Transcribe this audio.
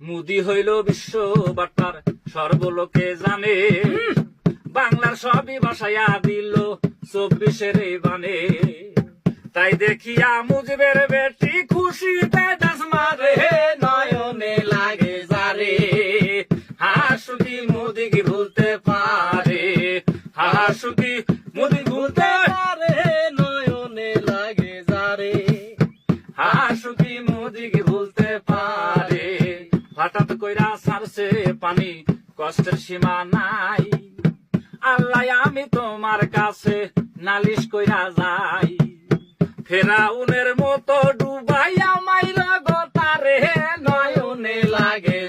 মুদি হইল বিশ্ব বার্তার সর্বলোকে জানে, বাংলার সবই ভাষায়া দিল 24-এর বানে। তাই দেখিয়া মুজিবের বেটি খুশিতে ডাস মারে, নয়নে লাগে যারে। হাসুকি মোদি কি ভুলতে পারে, হাসুকি মোদি ভুলতে পারে, নয়নে লাগে যারে। হাসুকি মোদি কি ভুলতে পারে। হঠাৎ কইরা সারছে পানি, কষ্টের সীমা নাই। আল্লাহ আমি তোমার কাছে নালিশ কইরা যাই, ফেরাউনের মতো ডুবাইয়া মাইরা গো তারে, নয়নে লাগে